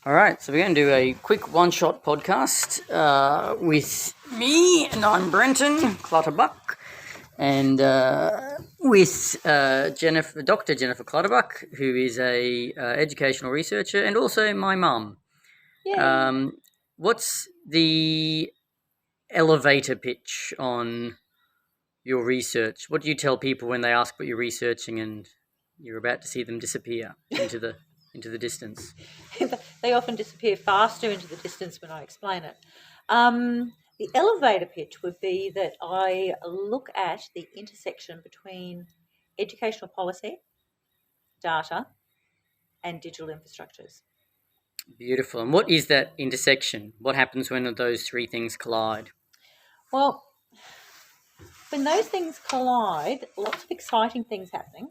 All right, so we're going to do a quick one-shot podcast with me, and I'm Brenton Clutterbuck, and with Dr. Jennifer Clutterbuck, who is a educational researcher, and also my mum. What's the elevator pitch on your research? What do you tell people when they ask what you're researching and you're about to see them disappear into the distance? They often disappear faster into the distance when I explain it. The elevator pitch would be that I look at the intersection between educational policy, data, and digital infrastructures. Beautiful. And what is that intersection? What happens when those three things collide? Well, when those things collide, lots of exciting things happening.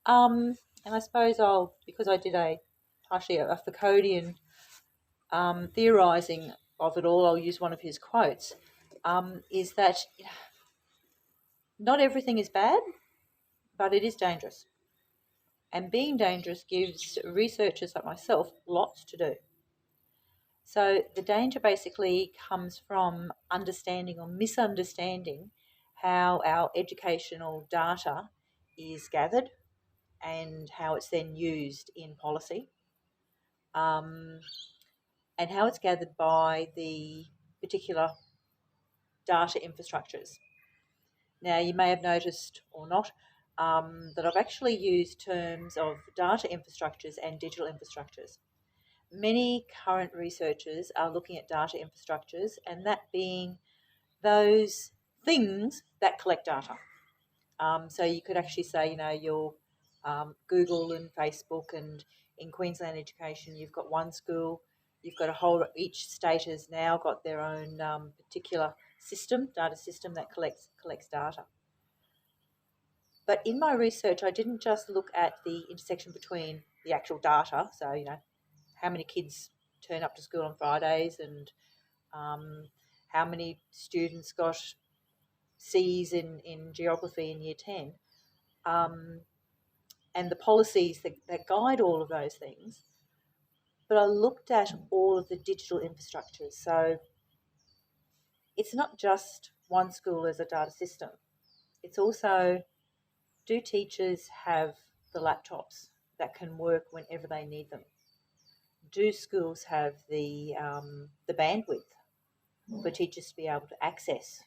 And I suppose because I did partially a Foucauldian theorising of it all, I'll use one of his quotes, is that not everything is bad, but it is dangerous. And being dangerous gives researchers like myself lots to do. So the danger basically comes from understanding or misunderstanding how our educational data is gathered and how it's then used in policy, and how it's gathered by the particular data infrastructures. Now, you may have noticed or not that I've actually used terms of data infrastructures and digital infrastructures. Many current researchers are looking at data infrastructures, and that being those things that collect data. So you could actually say, your Google and Facebook, and in Queensland education, you've got one school, you've got each state has now got their own particular data system that collects data. But in my research, I didn't just look at the intersection between the actual data, so, how many kids turn up to school on Fridays and how many students got C's in geography in year 10, and the policies that guide all of those things. But I looked at all of the digital infrastructures. So it's not just one school as a data system. It's also, do teachers have the laptops that can work whenever they need them? Do schools have the bandwidth for teachers to be able to access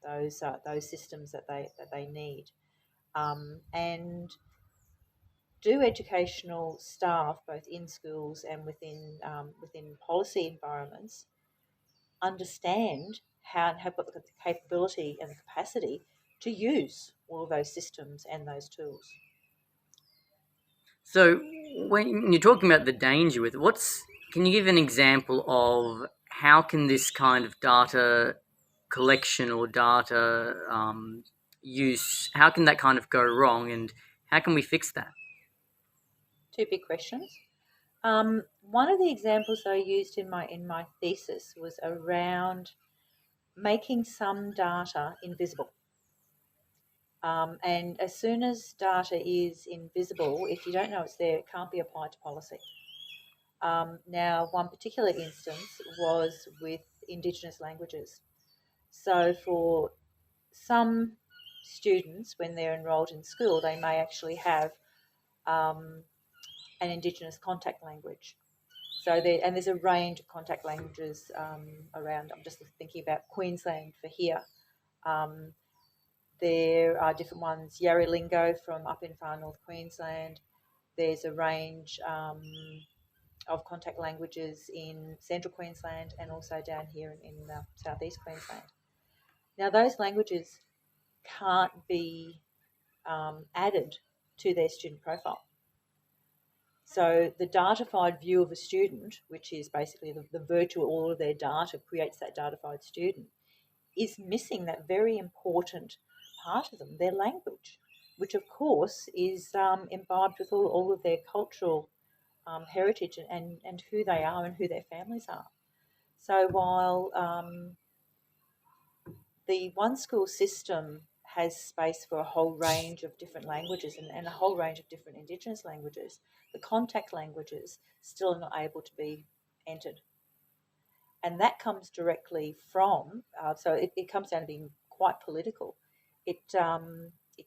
those systems that they need? And do educational staff, both in schools and within policy environments, understand how and have got the capability and the capacity to use all of those systems and those tools? So when you're talking about the danger with it, can you give an example of how can this kind of data collection or data use, how can that kind of go wrong, and how can we fix that? Two big questions. One of the examples I used in my thesis was around making some data invisible. And as soon as data is invisible, if you don't know it's there, it can't be applied to policy. Now, one particular instance was with Indigenous languages. So for some students, when they're enrolled in school, they may actually have an Indigenous contact language. So there's a range of contact languages around. I'm just thinking about Queensland for here. There are different ones, Yarri Lingo from up in far north Queensland. There's a range of contact languages in central Queensland and also down here in southeast Queensland. Now, those languages can't be added to their student profile. So the datafied view of a student, which is basically the virtual, all of their data creates that datafied student, is missing that very important part of them, their language, which of course is imbibed with all of their cultural heritage and who they are and who their families are. So while the one school system has space for a whole range of different languages and a whole range of different Indigenous languages, the contact languages still are not able to be entered. And that comes directly from, so it comes down to being quite political. It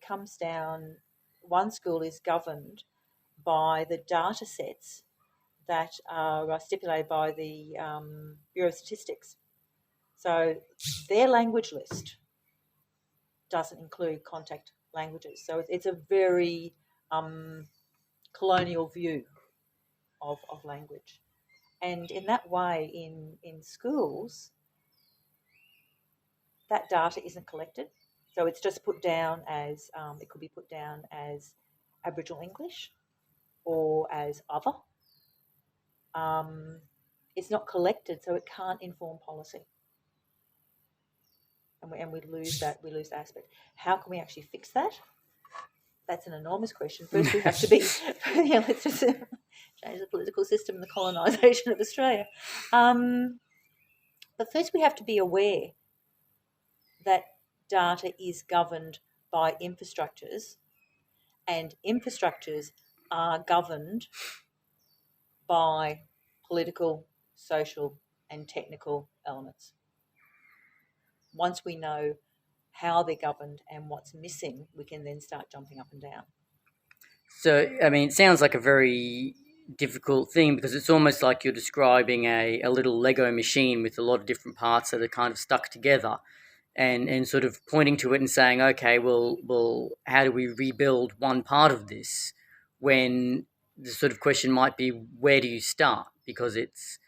comes down, one school is governed by the data sets that are stipulated by the Bureau of Statistics. So their language list doesn't include contact languages. So it's a very colonial view of language. And in that way, in schools, that data isn't collected. So it's just put down as, it could be put down as Aboriginal English or as other. It's not collected, so it can't inform policy. And we lose that aspect. How can we actually fix that? That's an enormous question. First, we have to be, let's just change the political system and the colonisation of Australia. But first, we have to be aware that data is governed by infrastructures, and infrastructures are governed by political, social, and technical elements. Once we know how they're governed and what's missing, we can then start jumping up and down. So, I mean, it sounds like a very difficult thing because it's almost like you're describing a little Lego machine with a lot of different parts that are kind of stuck together and sort of pointing to it and saying, okay, well, how do we rebuild one part of this when the sort of question might be, where do you start? Because it's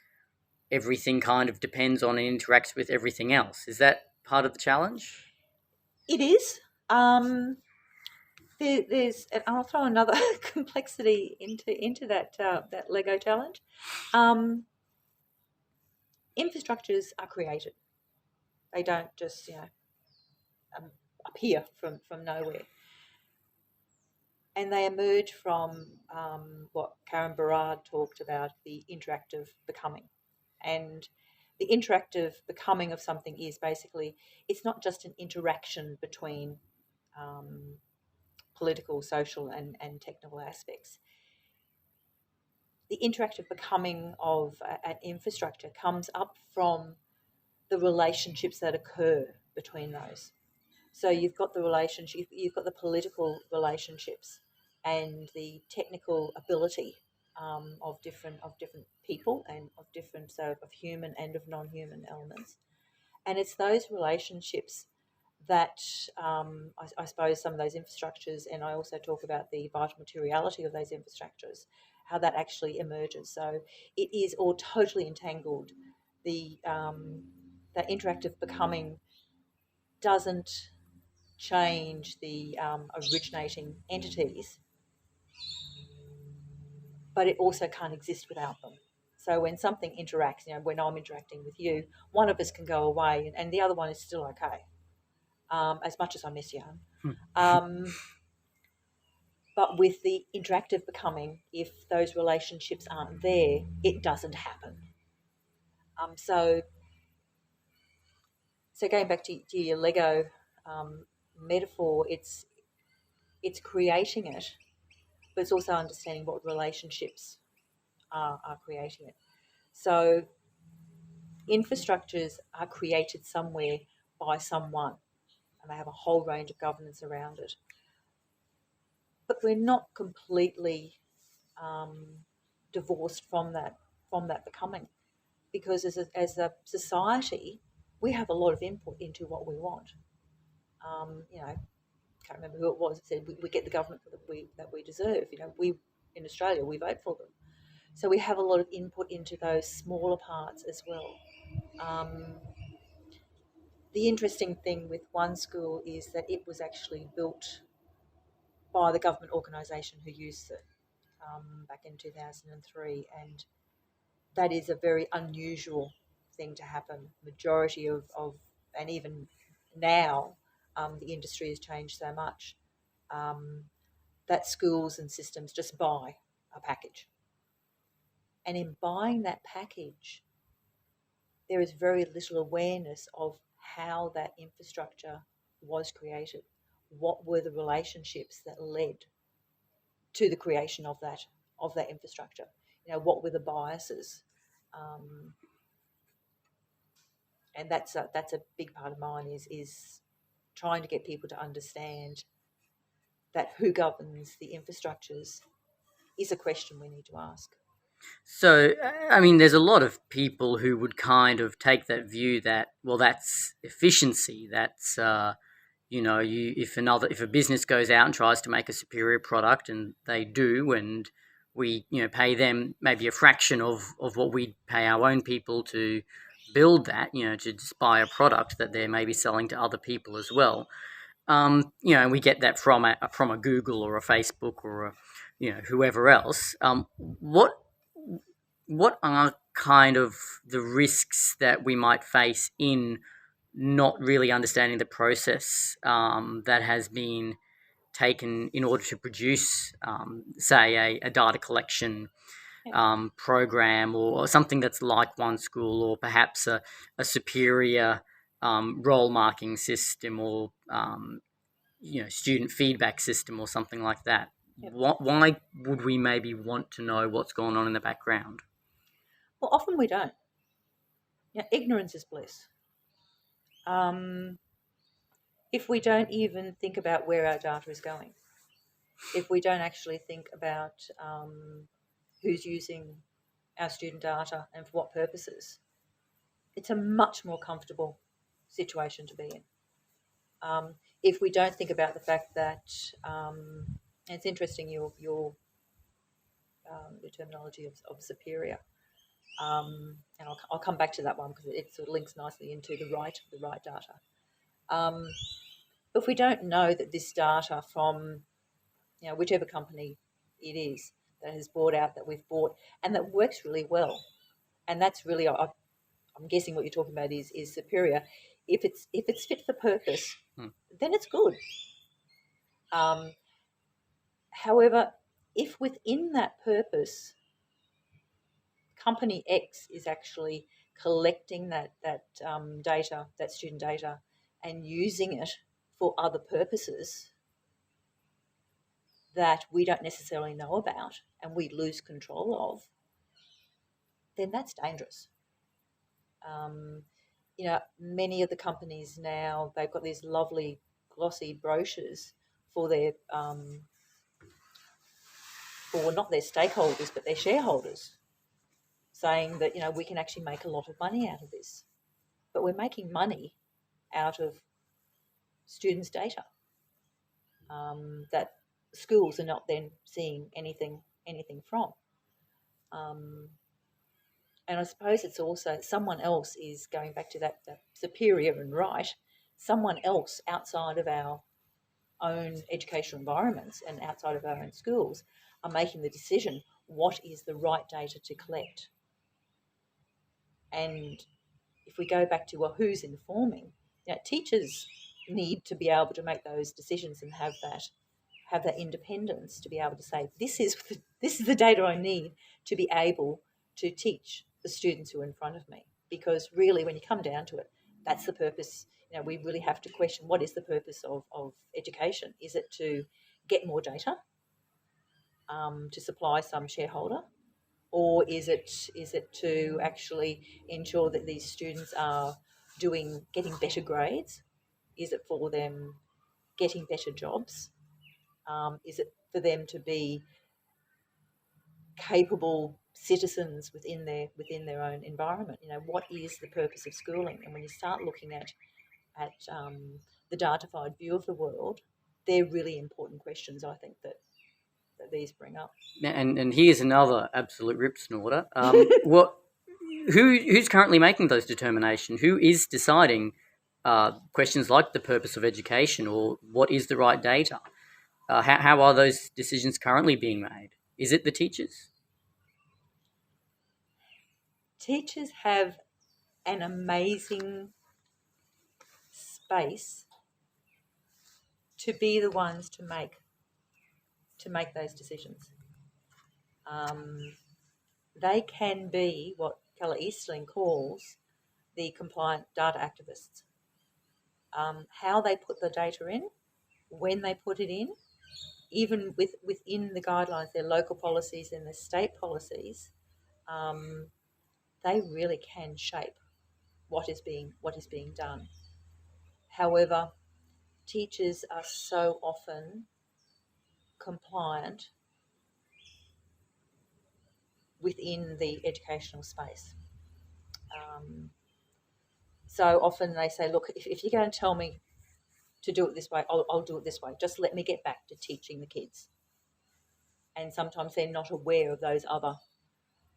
everything kind of depends on and interacts with everything else. Is that part of the challenge? It is. There's, and I'll throw another complexity into that that Lego challenge. Infrastructures are created; they don't just appear from nowhere, and they emerge from what Karen Barad talked about, the interactive becoming, and the interactive becoming of something is basically, it's not just an interaction between political, social, and technical aspects. The interactive becoming of an infrastructure comes up from the relationships that occur between those. So you've got the relationship, you've got the political relationships, and the technical ability of different people and of different, so of human and of non-human elements. And it's those relationships that I suppose some of those infrastructures, and I also talk about the vital materiality of those infrastructures, how that actually emerges. So it is all totally entangled. The that interactive becoming doesn't change the originating entities, but it also can't exist without them. So when something interacts, when I'm interacting with you, one of us can go away and the other one is still okay, as much as I miss you. But with the interactive becoming, if those relationships aren't there, it doesn't happen. So going back to your Lego metaphor, it's creating it, but it's also understanding what relationships are creating it. So infrastructures are created somewhere by someone, and they have a whole range of governance around it. But we're not completely divorced from that becoming, because as a society, we have a lot of input into what we want. Can't remember who it was that said we get the government that we deserve. We in Australia, we vote for them, so we have a lot of input into those smaller parts as well. The interesting thing with one school is that it was actually built by the government organisation who used it back in 2003, and that is a very unusual thing to happen. Majority of and even now, the industry has changed so much that schools and systems just buy a package. And in buying that package, there is very little awareness of how that infrastructure was created, what were the relationships that led to the creation of that infrastructure. What were the biases, and that's a big part of mine is trying to get people to understand that who governs the infrastructures is a question we need to ask. So, I mean, there's a lot of people who would kind of take that view that, well, that's efficiency. That's, if a business goes out and tries to make a superior product, and they do, and we, pay them maybe a fraction of what we pay our own people to build that, to just buy a product that they're maybe selling to other people as well. And we get that from a Google or a Facebook or whoever else. What are kind of the risks that we might face in not really understanding the process that has been taken in order to produce, say, a data collection program, or something that's like One School, or perhaps a superior role marking system, or student feedback system, or something like that? Yep. Why would we maybe want to know what's going on in the background? Well, often we don't. Ignorance is bliss. If we don't even think about where our data is going, if we don't actually think about who's using our student data and for what purposes, it's a much more comfortable situation to be in. If we don't think about the fact that, and it's interesting your terminology of superior, and I'll come back to that one because it sort of links nicely into the right data. If we don't know that this data from whichever company it is that has bought out, that we've bought, and that works really well, and that's really, I'm guessing what you're talking about is superior. If it's fit for purpose, then it's good. However, if within that purpose, company X is actually collecting that data, that student data, and using it for other purposes that we don't necessarily know about and we lose control of, then that's dangerous. Many of the companies now, they've got these lovely glossy brochures for their for not their stakeholders but their shareholders, saying that we can actually make a lot of money out of this, but we're making money out of students' data that schools are not then seeing anything from. And I suppose it's also someone else is going back to that superior and right. Someone else outside of our own educational environments and outside of our own schools are making the decision what is the right data to collect. And if we go back to, well, who's informing? Teachers need to be able to make those decisions and have that independence to be able to say, this is the data I need to be able to teach the students who are in front of me. Because really, when you come down to it, that's the purpose. We really have to question, what is the purpose of education? Is it to get more data to supply some shareholder? Or is it to actually ensure that these students are getting better grades? Is it for them getting better jobs? Is it for them to be capable citizens within their own environment? What is the purpose of schooling? And when you start looking at the datafied view of the world, they're really important questions, I think, that these bring up. And here's another absolute rip snorter. Who's currently making those determinations? Who is deciding questions like the purpose of education or what is the right data? How are those decisions currently being made? Is it the teachers? Teachers have an amazing space to be the ones to make those decisions. They can be what Keller Eastling calls the compliant data activists. How they put the data in, when they put it in, even within the guidelines, their local policies and their state policies, they really can shape what is being done. However, teachers are so often compliant within the educational space. So often they say, look, if you're going to tell me to do it this way, I'll do it this way. Just let me get back to teaching the kids. And sometimes they're not aware of those other,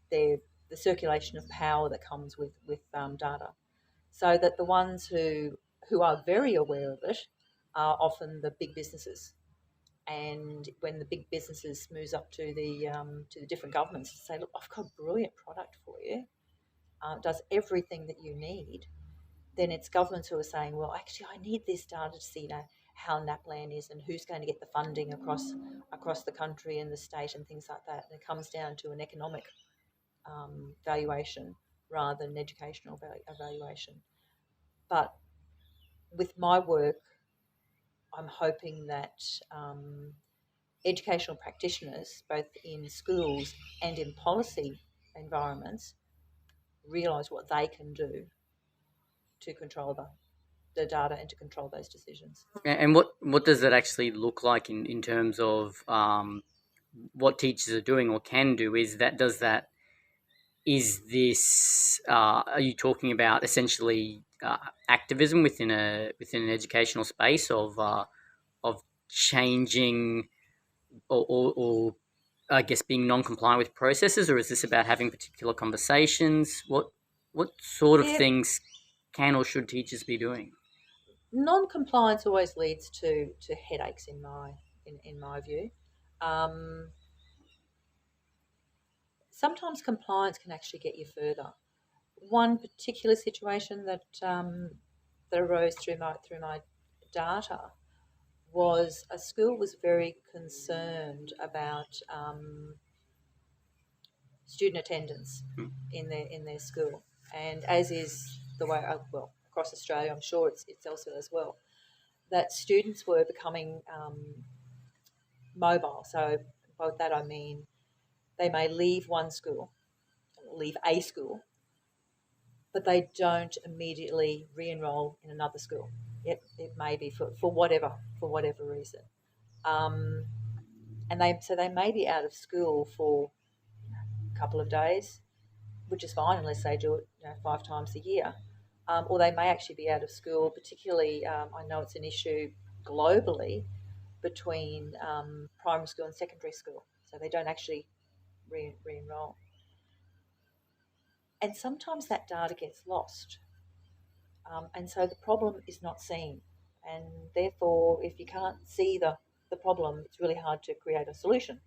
the circulation of power that comes with data. So that the ones who are very aware of it are often the big businesses. And when the big businesses moves up to the different governments to say, look, I've got a brilliant product for you, does everything that you need, then it's governments who are saying, well, actually, I need this data to see, how NAPLAN is and who's going to get the funding across the country and the state and things like that. And it comes down to an economic valuation rather than an educational evaluation. But with my work, I'm hoping that educational practitioners, both in schools and in policy environments, realise what they can do to control the data and to control those decisions. And what does that actually look like in terms of what teachers are doing or can do? Is this are you talking about essentially activism within an educational space of changing or I guess being non-compliant with processes, or is this about having particular conversations? What sort of things can or should teachers be doing? Non-compliance always leads to headaches in my view. Sometimes compliance can actually get you further. One particular situation that arose through my data was a school was very concerned about student attendance in their school, and as is the way, well, across Australia, I'm sure it's elsewhere as well, that students were becoming mobile. So by that I mean they may leave a school, but they don't immediately re-enroll in another school. It may be for whatever reason, and they may be out of school for a couple of days, which is fine unless they do it 5 times a year, or they may actually be out of school. Particularly, I know it's an issue globally between primary school and secondary school, so they don't actually re-enroll. And sometimes that data gets lost, and so the problem is not seen. And therefore, if you can't see the problem, it's really hard to create a solution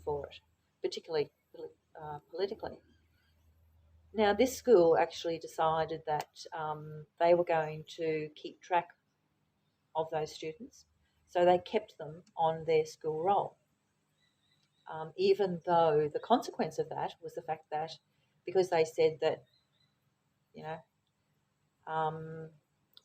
for it, particularly politically. Now, this school actually decided that they were going to keep track of those students, so they kept them on their school roll, even though the consequence of that was the fact that because they said that,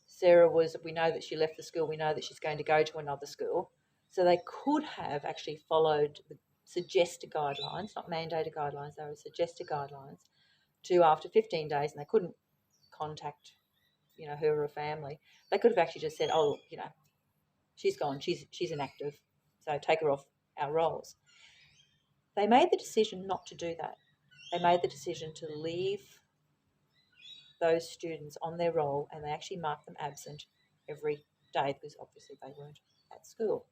Sarah we know that she left the school, we know that she's going to go to another school, so they could have actually followed the suggested guidelines, not mandated guidelines, they were suggested guidelines, to after 15 days, and they couldn't contact, her or her family. They could have actually just said, oh, she's gone, she's inactive, so take her off our rolls. They made the decision not to do that. They made the decision to leave those students on their roll, and they actually marked them absent every day because obviously they weren't at school.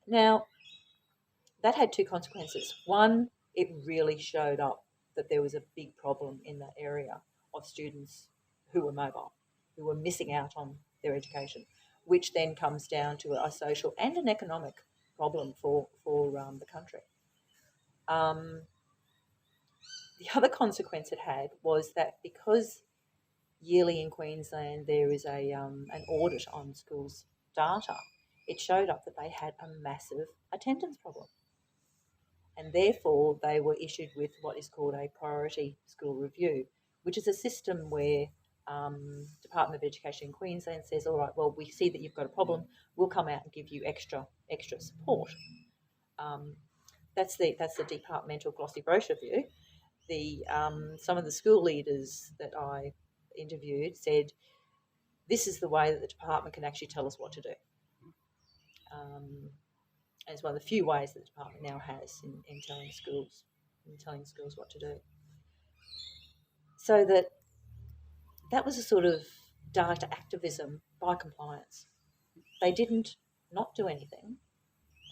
Now, that had 2 consequences. One, it really showed up that there was a big problem in that area of students who were mobile, who were missing out on their education, which then comes down to a social and an economic problem for the country. The other consequence it had was that because yearly in Queensland there is an audit on schools' data, it showed up that they had a massive attendance problem. And therefore they were issued with what is called a priority school review, which is a system where Department of Education in Queensland says, all right, well, we see that you've got a problem. We'll come out and give you extra support. That's the departmental glossy brochure view. Some of the school leaders that I interviewed said this is the way that the department can actually tell us what to do. And it's one of the few ways that the department now has in telling schools what to do. So that was a sort of data activism by compliance. They didn't not do anything.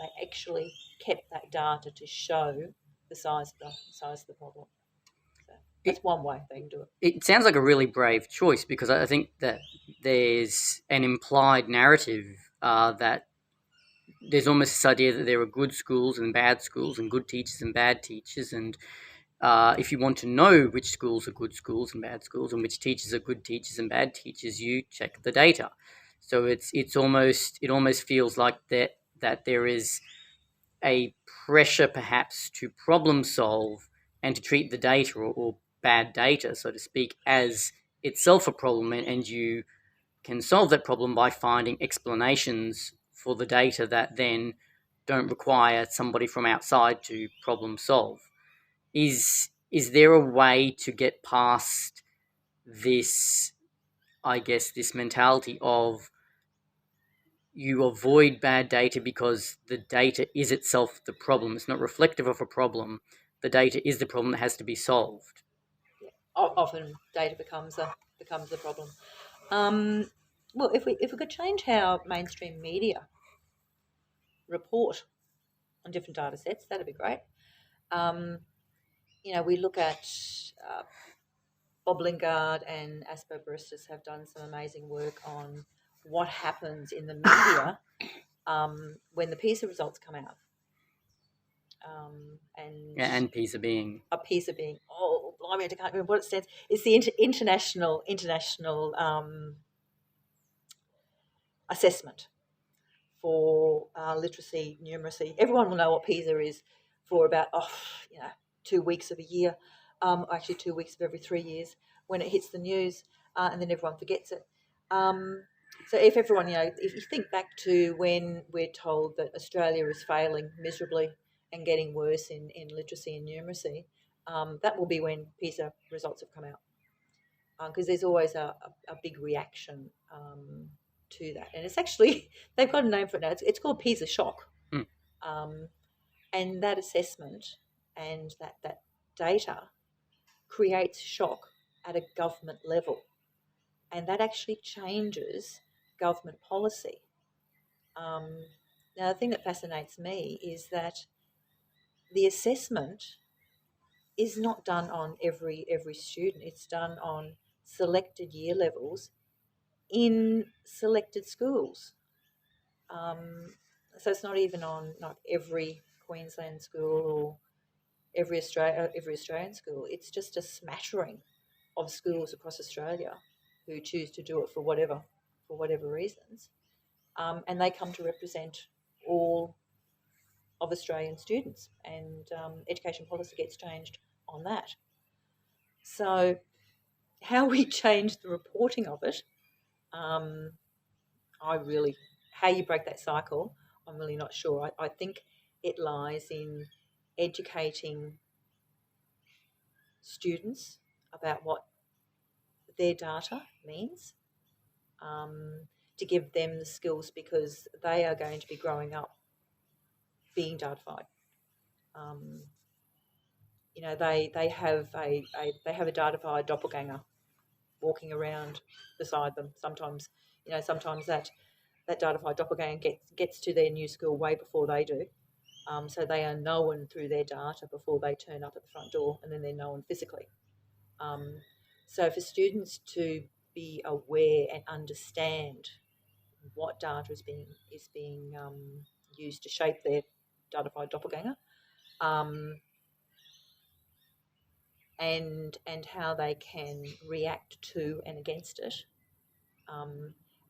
They actually kept that data to show the size of the problem. So that's one way they can do it. It sounds like a really brave choice, because I think that there's an implied narrative that there's almost this idea that there are good schools and bad schools, and good teachers and bad teachers, and if you want to know which schools are good schools and bad schools, and which teachers are good teachers and bad teachers, you check the data. So it almost feels like that there is a pressure perhaps to problem solve and to treat the data, or bad data, so to speak, as itself a problem, and you can solve that problem by finding explanations for the data that then don't require somebody from outside to problem solve. Is there a way to get past this, I guess, this mentality of you avoid bad data because the data is itself the problem? It's not reflective of a problem. The data is the problem that has to be solved. Yeah. Often data becomes the problem. Well, if we could change how mainstream media report on different data sets, that'd be great. We look at Bob Lingard and Asper Baristas have done some amazing work on what happens in the media when the PISA results come out. And PISA being blimey, I can't remember what it stands. It's the international assessment for literacy, numeracy. Everyone will know what PISA is for about 2 weeks of a year, actually 2 weeks of every 3 years when it hits the news, and then everyone forgets it. So if everyone, if you think back to when we're told that Australia is failing miserably and getting worse in literacy and numeracy, that will be when PISA results have come out, because there's always a big reaction to that. And it's actually, they've got a name for it now. It's called PISA shock. And that assessment and that data creates shock at a government level. And that actually changes government policy. Now, the thing that fascinates me is that the assessment is not done on every student. It's done on selected year levels in selected schools. So it's not even on every Queensland school or every Australian school. It's just a smattering of schools across Australia who choose to do it for whatever reasons, and they come to represent all of Australian students, and education policy gets changed on that. So how we change the reporting of it, how you break that cycle, I'm really not sure. I think it lies in educating students about what their data means, to give them the skills, because they are going to be growing up being datafied. They have a datafied doppelganger walking around beside them. Sometimes that datafied doppelganger gets to their new school way before they do. So they are known through their data before they turn up at the front door, and then they're known physically. So for students to be aware and understand what data is being used to shape their datafied doppelganger, and how they can react to and against it,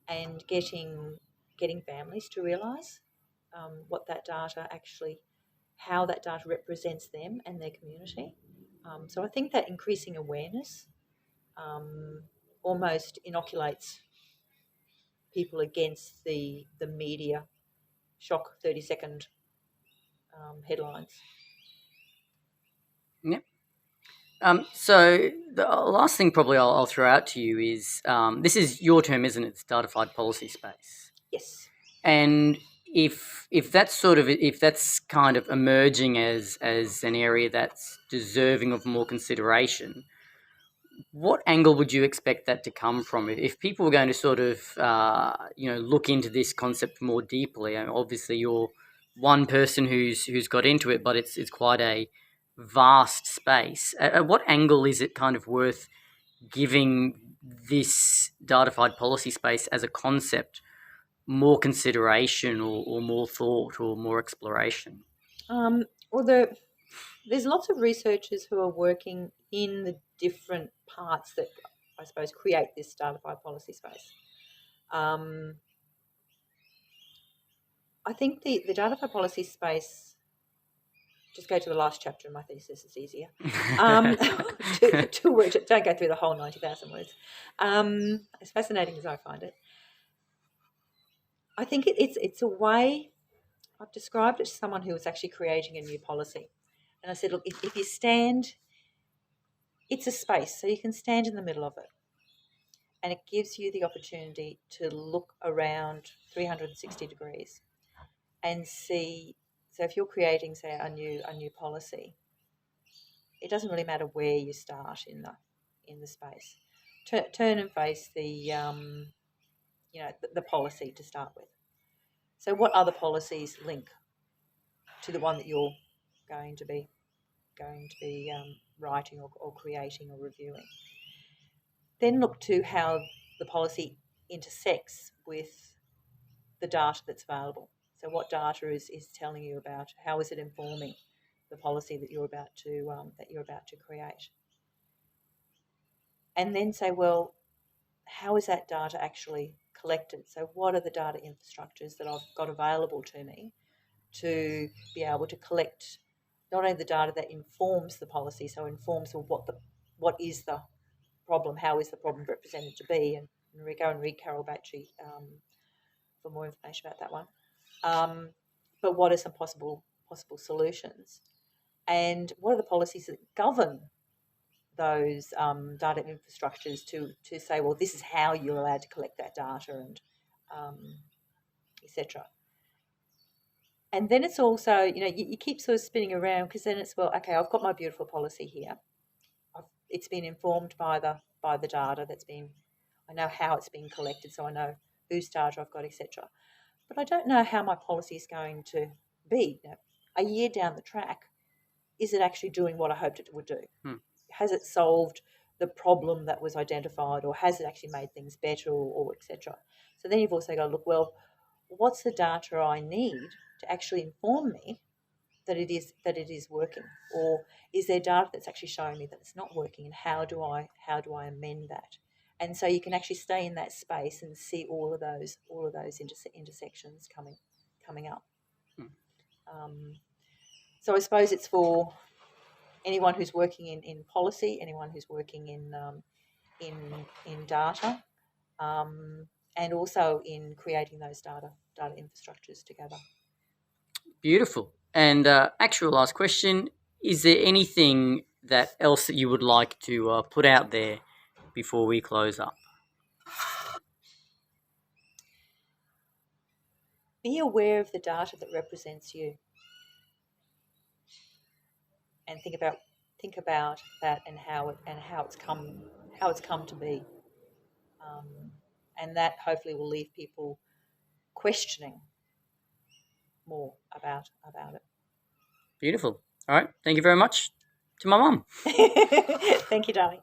and getting families to realise what that data actually, how that data represents them and their community. So I think that increasing awareness, almost inoculates people against the media shock 30-second headlines. Yep. So the last thing probably I'll throw out to you is this is your term, isn't it? It's Datafied Policy Space. Yes. And if that's kind of emerging as an area that's deserving of more consideration, what angle would you expect that to come from? If people were going to sort of look into this concept more deeply, and obviously you're one person who's got into it, but it's quite a vast space. At what angle is it kind of worth giving this datafied policy space as a concept more consideration or more thought or more exploration? Well, there's lots of researchers who are working in the different parts that I suppose create this datafied policy space. I think the datafied policy space, just go to the last chapter in my thesis, it's easier. Two words, don't go through the whole 90,000 words. As fascinating as I find it, I think it's a way. I've described it to someone who was actually creating a new policy. And I said, look, if you stand, it's a space, so you can stand in the middle of it. And it gives you the opportunity to look around 360 degrees and see. So if you're creating, say, a new policy, it doesn't really matter where you start in the space. Turn and face the policy to start with. So what other policies link to the one that you're going to be writing or creating or reviewing? Then look to how the policy intersects with the data that's available. So what data is telling you about, how is it informing the policy that you're about to create? And then say, well, how is that data actually collected? So what are the data infrastructures that I've got available to me to be able to collect not only the data that informs the policy, so informs what is the problem, how is the problem represented to be, and go and read Carol Batchy for more information about that one. But what are some possible solutions, and what are the policies that govern those data infrastructures to say, well, this is how you're allowed to collect that data, and etc. And then it's also, you keep sort of spinning around, because then it's, well, okay, I've got my beautiful policy here. It's been informed by the data that's been, I know how it's been collected, so I know whose data I've got, etc. But I don't know how my policy is going to be. A year down the track, is it actually doing what I hoped it would do? Has it solved the problem that was identified, or has it actually made things better, or etc.? So then you've also got to look, well, what's the data I need to actually inform me that it is working, or is there data that's actually showing me that it's not working, and how do I amend that? And so you can actually stay in that space and see all of those intersections coming up. So I suppose it's for anyone who's working in policy, anyone who's working in data, and also in creating those data infrastructures together. Beautiful. And actual last question, is there anything else that you would like to put out there before we close up? Be aware of the data that represents you, and think about that, and how it's come to be, and that hopefully will leave people questioning more about it. Beautiful. All right. Thank you very much to my mum. Thank you, darling.